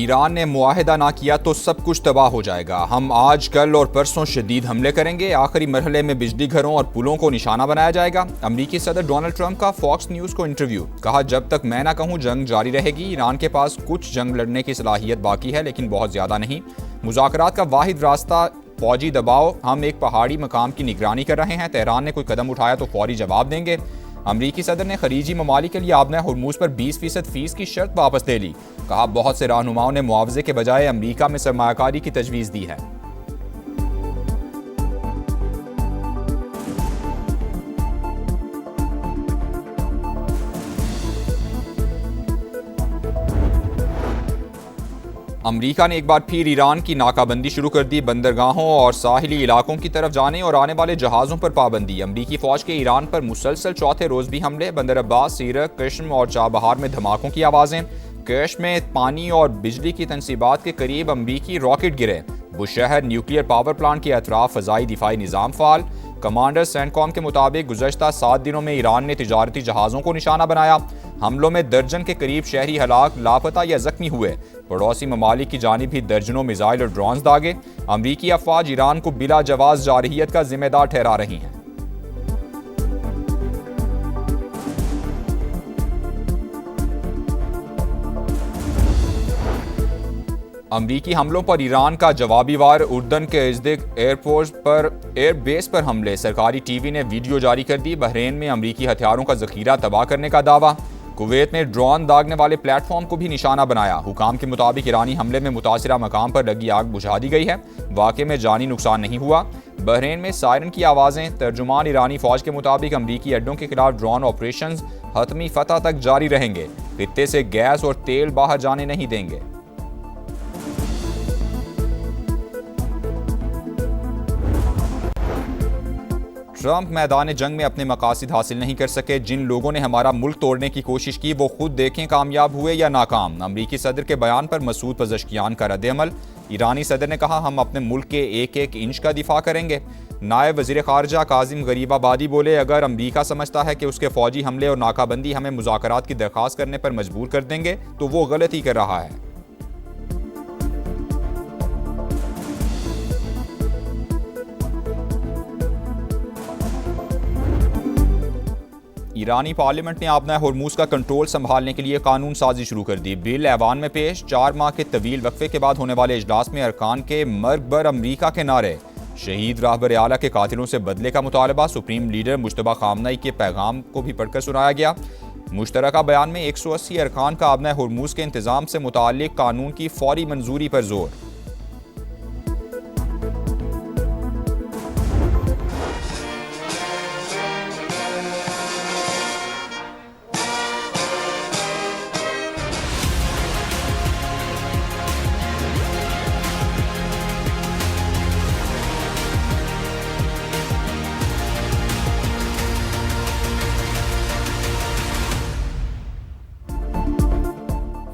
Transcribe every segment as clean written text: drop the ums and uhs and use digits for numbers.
Iran ने मुआहिदा ना किया तो सब कुछ तबाह हो जाएगा। हम आज, कल और परसों शदीद हमले करेंगे। आखिरी मरहले में बिजली घरों और पुलों को निशाना बनाया जाएगा। अमरीकी सदर डोनाल्ड ट्रंप का फॉक्स न्यूज़ को इंटरव्यू। कहा, जब तक मैं ना कहूँ जंग जारी रहेगी। ईरान के पास कुछ जंग लड़ने की सलाहियत बाकी है, लेकिन बहुत ज़्यादा नहीं। मुज़ाकरात का वाहिद रास्ता फौजी दबाव। हम एक पहाड़ी मकाम की निगरानी कर रहे हैं। तेहरान ने कोई कदम उठाया तो फौरी जवाब देंगे। अमरीकी सदर ने खलीजी ममालिक के लिए आबना हुर्मुज़ पर 20% फीस की शर्त वापस ले ली। कहा, बहुत से रहनुमाओं ने मुआवजे के बजाय अमरीका में सरमायाकारी की तजवीज़ दी है। अमरीका ने एक बार फिर ईरान की नाकाबंदी शुरू कर दी। बंदरगाहों और साहिली इलाकों की तरफ जाने और आने वाले जहाज़ों पर पाबंदी। अमरीकी फ़ौज के ईरान पर मुसलसल चौथे रोज़ भी हमले। बंदर अब्बास, सीरक, कश्म और चाबहार में धमाकों की आवाज़ें। कश्म में पानी और बिजली की तनसीबात के करीब अमरीकी रॉकेट गिरे। बुशहर न्यूक्लियर पावर प्लांट के अतराफ फ़ज़ाई दिफाई निज़ाम फ़ाल। कमांडर सेंटकॉम के मुताबिक गुज़श्ता 7 दिनों में ईरान ने तिजारती जहाज़ों को निशाना बनाया। हमलों में दर्जन के करीब शहरी हलाक, लापता या जख्मी हुए। पड़ोसी ममालिक की जानिब भी दर्जनों मिसाइल और ड्रोन्स दागे। अमरीकी अफवाज ईरान को बिला जवाज़ जारहियत का जिम्मेदार ठहरा रही हैं। अमरीकी हमलों पर ईरान का जवाबी वार। उर्दन के इज़्दिक एयरबेस पर हमले। सरकारी टीवी ने वीडियो जारी कर दी। बहरीन में अमरीकी हथियारों का जखीरा तबाह करने का दावा। कुवैत में ड्रोन दागने वाले प्लेटफॉर्म को भी निशाना बनाया। हुकाम के मुताबिक ईरानी हमले में मुतासिरा मकाम पर लगी आग बुझा दी गई है। वाक़े में जानी नुकसान नहीं हुआ। बहरीन में सायरन की आवाज़ें। तर्जुमान ईरानी फ़ौज के मुताबिक अमरीकी अड्डों के खिलाफ ड्रोन ऑपरेशन हतमी फतह तक जारी रहेंगे। खित्ते से गैस और तेल बाहर जाने नहीं देंगे। ट्रंप मैदान जंग में अपने मकासद हासिल नहीं कर सके। जिन लोगों ने हमारा मुल्क तोड़ने की कोशिश की वो खुद देखें कामयाब हुए या नाकाम। अमरीकी सदर के बयान पर मसूद पज़ेश्कियान का रद्द-ए-अमल। ईरानी सदर ने कहा, हम अपने मुल्क के एक एक इंच का दिफा करेंगे। नायब वज़ीर ख़ारजा काज़िम गरीबाबादी बोले, अगर अमरीका समझता है कि उसके फ़ौजी हमले और नाकाबंदी हमें मुज़ाकरात की दरख्वास्त करने पर मजबूर कर देंगे तो वो गलती कर रहा है। ईरानी पार्लियामेंट ने आबना हुर्मुज़ का कंट्रोल संभालने के लिए कानून साजी शुरू कर दी। बिल ऐवान में पेश। 4 माह के तवील वक्फे के बाद होने वाले इजलास में अरकान के मर्ग बर अमरीका के नारे। शहीद राहबर आला के कातिलों से बदले का मुतालबा। सुप्रीम लीडर मुश्तबा खामनई के पैगाम को भी पढ़कर सुनाया गया। मुश्तरका बयान में 180 अरकान का आबना हुर्मुज़ के इंतज़ाम से मुताल्लिक कानून की फौरी मंजूरी पर जोर।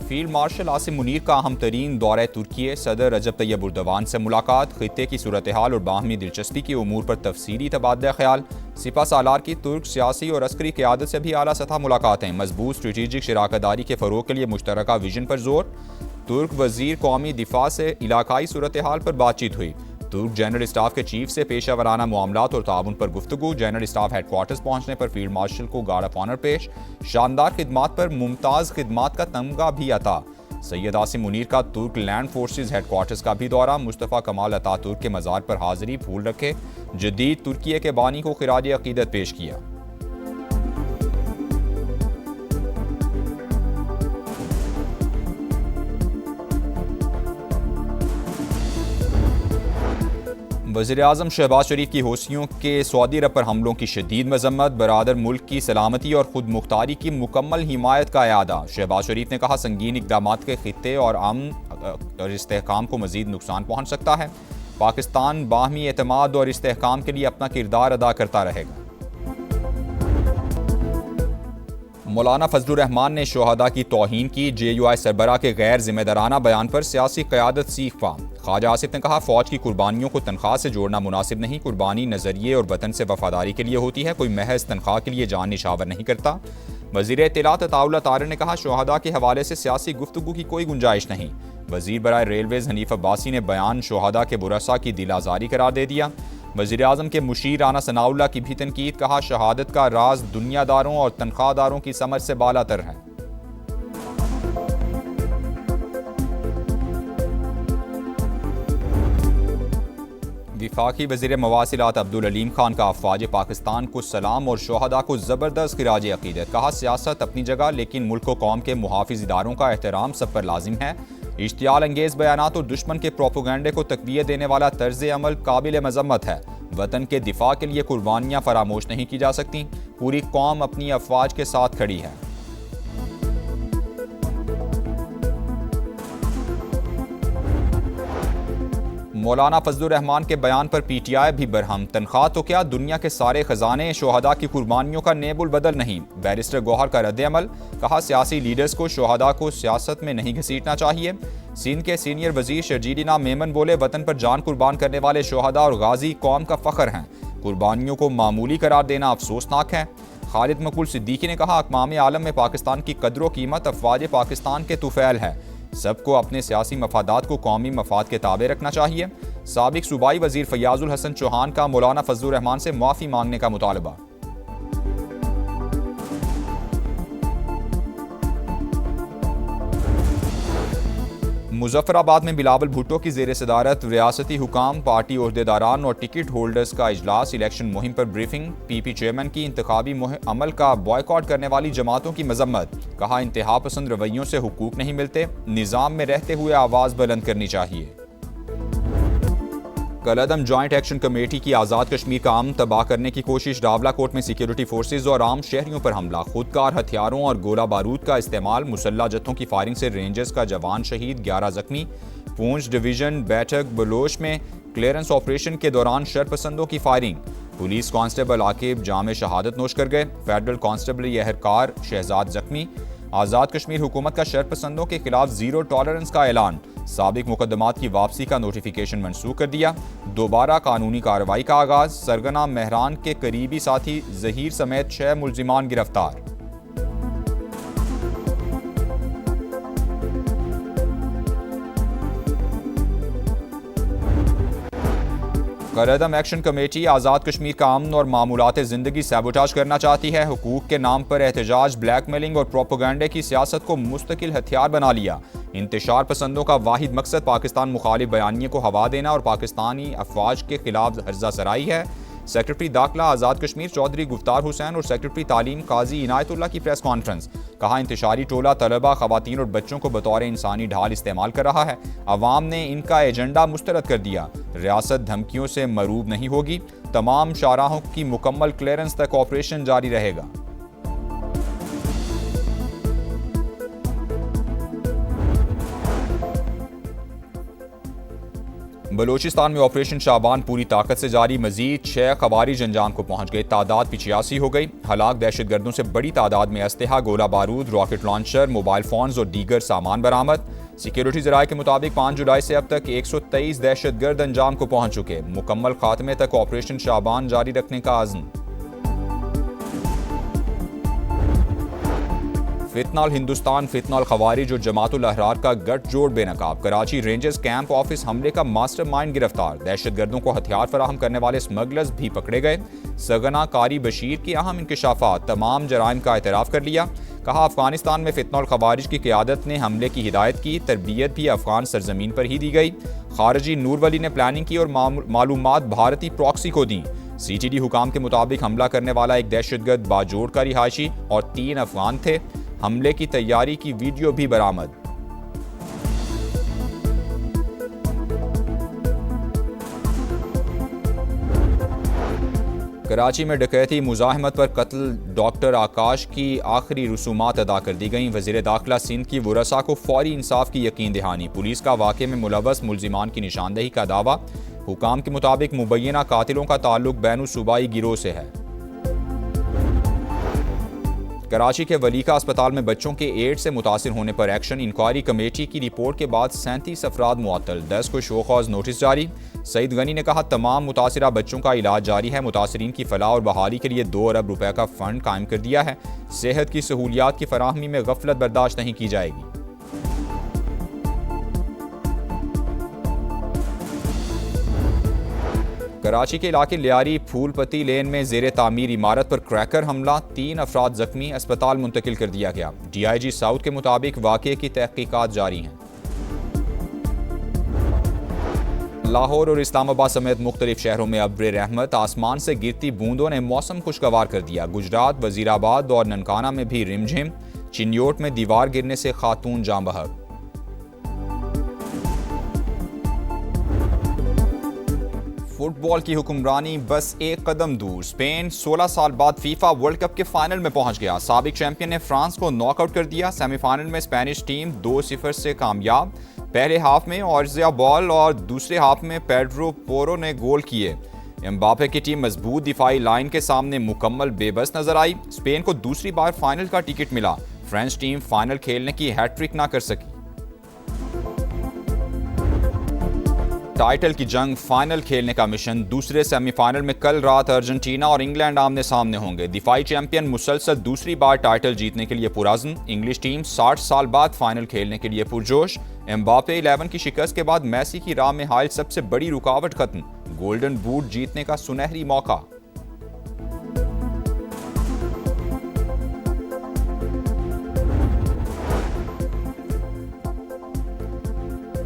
फील्ड मार्शल आसिम मुनीर का अहम तरीन दौरा तुर्की। सदर रजब तैयब उर्दवान से मुलाकात। खित्ते की सूरत हाल और बाहमी दिलचस्पी के उमूर पर तफसीली तबादला ख्याल। सिपा सालार की तुर्क सियासी और अस्करी क़यादत से भी आला सतह मुलाकातें। मजबूत स्ट्रेटेजिक शराकतदारी के फ़रोग़ के लिए मुश्तरका विजन पर जोर। तुर्क वज़ीर कौमी दिफा से इलाकाई सूरत हाल पर बातचीत हुई। तुर्क जनरल स्टाफ के चीफ से पेशा वराना मामलात और ताउन पर गुफ्तगू। जनरल स्टाफ हेडक्वार्टर्स पहुंचने पर फील्ड मार्शल को गार्ड ऑफ ऑनर पेश। शानदार खिदमात पर मुमताज़ खिदमात का तमगा भी अता। सैयद आसिम मुनीर का तुर्क लैंड फोर्सेस हेडक्वार्टर्स का भी दौरा। मुस्तफ़ा कमाल अतातुर्क के मज़ार पर हाज़िरी, फूल रखे। जदीद तुर्की के बानी को खिराज अक़ीदत पेश किया। वज़ीर-ए-आज़म शहबाज शरीफ की हौसियों के सऊदी अरब पर हमलों की शदीद मजम्मत। बरादर मुल्क की सलामती और खुद मुख्तारी की मुकम्मल हिमायत का अयादा। शहबाज शरीफ ने कहा, संगीन इक़दामात के खित्ते और अमन और इस्तेहकाम को मज़ीद नुकसान पहुँच सकता है। पाकिस्तान बाहमी एतमाद और इस्तेहकाम के लिए अपना किरदार अदा करता रहेगा। मौलाना फजलुर रहमान ने शोहदा की तौहीन की। JUI सरबराह के गैर जिम्मेदाराना बयान पर सियासी क़यादत सीख पा। ख्वाजा आसिफ ने कहा, फ़ौज की कुर्बानियों को तनख्वाह से जोड़ना मुनासिब नहीं। कुर्बानी नज़रिए और वतन से वफादारी के लिए होती है, कोई महज तनख्वाह के लिए जान निशावर नहीं करता। वज़ीर इत्तलात अताउल्लाह तारर ने कहा, शोहदा के हवाले से सियासी गुफ्तगू की कोई गुंजाइश नहीं। वजीर बराए रेलवेज हनीफ अब्बासी ने बयान शोहदा के बुरसा की दिल आज़ारी करार दे दिया। वज़ीर आज़म के मुशीर राना सनाउल्लाह की भी तनकीद, कहा शहादत का राज दुनियादारों और तनख्वाहदारों की समझ से बालातर है। विफाकी वज़ीर मवासिलात अब्दुल अलीम खान का अफ़वाज पाकिस्तान को सलाम और शोहदा को ज़बरदस्त खिराज अक़ीदत, कहा सियासत अपनी जगह लेकिन मुल्क व कौम के मुहाफ़िज़ इदारों का एहतराम सब पर लाजिम है। इश्तियाल अंगेज़ बयानात और दुश्मन के प्रोपोगंडे को तक़वियत देने वाला तर्ज़ अमल काबिल मज़म्मत है। वतन के दिफा के लिए कुर्बानियाँ फरामोश नहीं की जा सकती। पूरी कौम अपनी अफ़वाज के साथ खड़ी है। मौलाना फजलुर रहमान के बयान पर पीटीआई भी बरहम, तनख्वाह तो क्या दुनिया के सारे खजाने शोहदा की कुर्बानियों का नेबुल बदल नहीं। बैरिस्टर गौहर का रद्द-ए-अमल, कहा सियासी लीडर्स को शोहदा को सियासत में नहीं घसीटना चाहिए। सिंध के सीनियर वजीर शर्जील इनाम मेमन बोले, वतन पर जान कुर्बान करने वाले शोहदा और गाजी कौम का फख्र हैं। कुर्बानियों को मामूली करार देना अफसोसनाक है। खालिद मकबूल सिद्दीकी ने कहा, अक़वाम आलम में पाकिस्तान की कदर कीमत अफ़वाज पाकिस्तान के तुफ़ैल है। सबको अपने सियासी मफादात को कौमी मफाद के ताबे रखना चाहिए। साबिक सूबाई वजीर फयाजुल हसन चौहान का मौलाना फजलुर रहमान से माफ़ी मांगने का मुतालबा। मुजफ्फराबाद में बिलावल भुट्टो की ज़ेर सदारत रियासती हुकाम, पार्टी ओहदेदारान और टिकट होल्डर्स का इजलास, इलेक्शन मुहिम पर ब्रीफिंग। पीपी चेयरमैन की इंतखाबी अमल का बॉयकॉट करने वाली जमातों की मजम्मत, कहा इंतहा पसंद रवैयों से हुकूक नहीं मिलते, निज़ाम में रहते हुए आवाज़ बुलंद करनी चाहिए। कलअदम जॉइंट एक्शन कमेटी की आज़ाद कश्मीर का अमन तबाह करने की कोशिश, रावलाकोट में सिक्योरिटी फोर्सेज और आम शहरियों पर हमला, खुदकार हथियारों और गोला बारूद का इस्तेमाल, मुसल्ला जत्थों की फायरिंग से रेंजर्स का जवान शहीद, 11 जख्मी। पूंछ डिवीजन बैठक बलोच में क्लियरेंस ऑपरेशन के दौरान शरपसंदों की फायरिंग, पुलिस कांस्टेबल आकिब जाम शहादत नोश कर गए, फेडरल कांस्टेबल यहरकार शहजाद जख्मी। आज़ाद कश्मीर हुकूमत का शरपसंदों के खिलाफ जीरो टॉलरेंस का ऐलान, साबिक मुकदमात की वापसी का नोटिफिकेशन मंसूख कर दिया, दोबारा कानूनी कार्रवाई का आगाज। सरगना मेहरान के करीबी साथी जहीर समेत 6 मुल्जिमान गिरफ्तार। कलअदम एक्शन कमेटी आज़ाद कश्मीर का अमन और मामूलात ज़िंदगी सैबोटाज करना चाहती है। हुकूक के नाम पर एहतजाज, ब्लैकमेलिंग और प्रोपोगंडे की सियासत को मुस्तकिल हथियार बना लिया। इंतशार पसंदों का वाहिद मकसद पाकिस्तान मुखालिफ बयानिए को हवा देना और पाकिस्तानी अफवाज के खिलाफ हर्जा सराई है। सेक्रेटरी दाखिला आज़ाद कश्मीर चौधरी गुफ्तार हुसैन और सेक्रेटरी तालीम काजी इनायतुल्लाह की प्रेस कॉन्फ्रेंस, कहा इंतशारी टोला तलबा, खवातीन और बच्चों को बतौर इंसानी ढाल इस्तेमाल कर रहा है। अवाम ने इनका एजेंडा मुस्तरद कर दिया। रियासत धमकियों से मरूब नहीं होगी। तमाम शाहराहों की मुकम्मल क्लियरेंस तक ऑपरेशन जारी रहेगा। बलोचिस्तान में ऑपरेशन शाबान पूरी ताकत से जारी, मजीद 6 खवारिज अंजाम को पहुंच गए, तादाद 85 हो गई। हलाक दहशतगर्दों से बड़ी तादाद में अस्तेहा, गोला बारूद, रॉकेट लॉन्चर, मोबाइल फोन्स और दीगर सामान बरामद। सिक्योरिटी ज़राए के मुताबिक 5 जुलाई से अब तक 123 दहशतगर्द अंजाम को पहुंच चुके। मुकम्मल खात्मे तक ऑपरेशन शाबान जारी रखने का आज़म। फितनाल हिंदुस्तान, फितनाल खवारिज और जमातुल अहरार का गठजोड़ बेनकाब। कराची रेंजर्स कैंप ऑफिस हमले का मास्टरमाइंड गिरफ्तार, दहशतगर्दों को हथियार फराहम करने वाले स्मगलर्स भी पकड़े गए। सरगना कारी बशीर की अहम इंकशाफात, तमाम जराइम का एतराफ़ कर लिया। कहा अफगानिस्तान में फितनाल खवारिज की क़यादत ने हमले की हिदायत की, तरबियत भी अफगान सरजमीन पर ही दी गई। खारजी नूर वली ने प्लानिंग की और मालूमात भारतीय प्रॉक्सी को दी। CTD हुकाम के मुताबिक हमला करने वाला एक दहशतगर्द बाजोड़ का रिहायशी और 3 अफगान थे। हमले की तैयारी की वीडियो भी बरामद। कराची में डकैती, मुजाहिमत पर कत्ल, डॉक्टर आकाश की आखिरी रसूमात अदा कर दी गईं। वज़ीर दाखिला सिंध की वुरसा को फौरी इंसाफ की यकीन दहानी। पुलिस का वाक़े में मुलव्वस मुल्जिमान की निशानदेही का दावा। हुकाम के मुताबिक मुबैना कातिलों का ताल्लुक बैनुल सूबाई गिरोह से है। कराची के वलीका अस्पताल में बच्चों के एड्स से मुतासिर होने पर एक्शन, इंक्वायरी कमेटी की रिपोर्ट के बाद 37 अफराद मुअत्तल, 10 को शोकॉज नोटिस जारी। सईद गनी ने कहा तमाम मुतासिरा बच्चों का इलाज जारी है। मुतासरीन की फलाह और बहाली के लिए 2 अरब रुपए का फंड कायम कर दिया है। सेहत की सहूलियात की फराहमी में गफलत बर्दाश्त नहीं की जाएगी। कराची के इलाके लियारी फूलपति लेन में जेर तामीर इमारत पर क्रैकर हमला, 3 अफराद जख्मी, अस्पताल मुंतकिल कर दिया गया। DIG साउथ के मुताबिक वाक़े की तहकीकात जारी हैं। लाहौर और इस्लामाबाद समेत मुख्तलिफ शहरों में अब्र रहमत, आसमान से गिरती बूंदों ने मौसम खुशगवार कर दिया। गुजरात, वजीराबाद और ननकाना में भी रिमझिम, चिन्योट में दीवार गिरने से खातून जान बहक। फुटबॉल की हुक्मरानी बस एक कदम दूर, स्पेन 16 साल बाद फीफा वर्ल्ड कप के फाइनल में पहुंच गया। साबिक चैंपियन ने फ्रांस को नॉकआउट कर दिया। सेमीफाइनल में स्पेनिश टीम 2-0 से कामयाब। पहले हाफ में ऑर्जिया बॉल और दूसरे हाफ में पेड्रो पोरो ने गोल किए। एम्बापे की टीम मजबूत दिफाई लाइन के सामने मुकम्मल बेबस नजर आई। स्पेन को दूसरी बार फाइनल का टिकट मिला। फ्रेंच टीम फाइनल खेलने की हैट्रिक ना कर सकी। टाइटल की जंग, फाइनल खेलने का मिशन। दूसरे सेमीफाइनल में कल रात अर्जेंटीना और इंग्लैंड आमने सामने होंगे। दिफाई चैंपियन मुसलसल दूसरी बार टाइटल जीतने के लिए पुरअज़्म। इंग्लिश टीम 60 साल बाद फाइनल खेलने के लिए पुरजोश। एम्बापे 11 की शिकस्त के बाद मेसी की राह में हाल सबसे बड़ी रुकावट खत्म। गोल्डन बूट जीतने का सुनहरी मौका।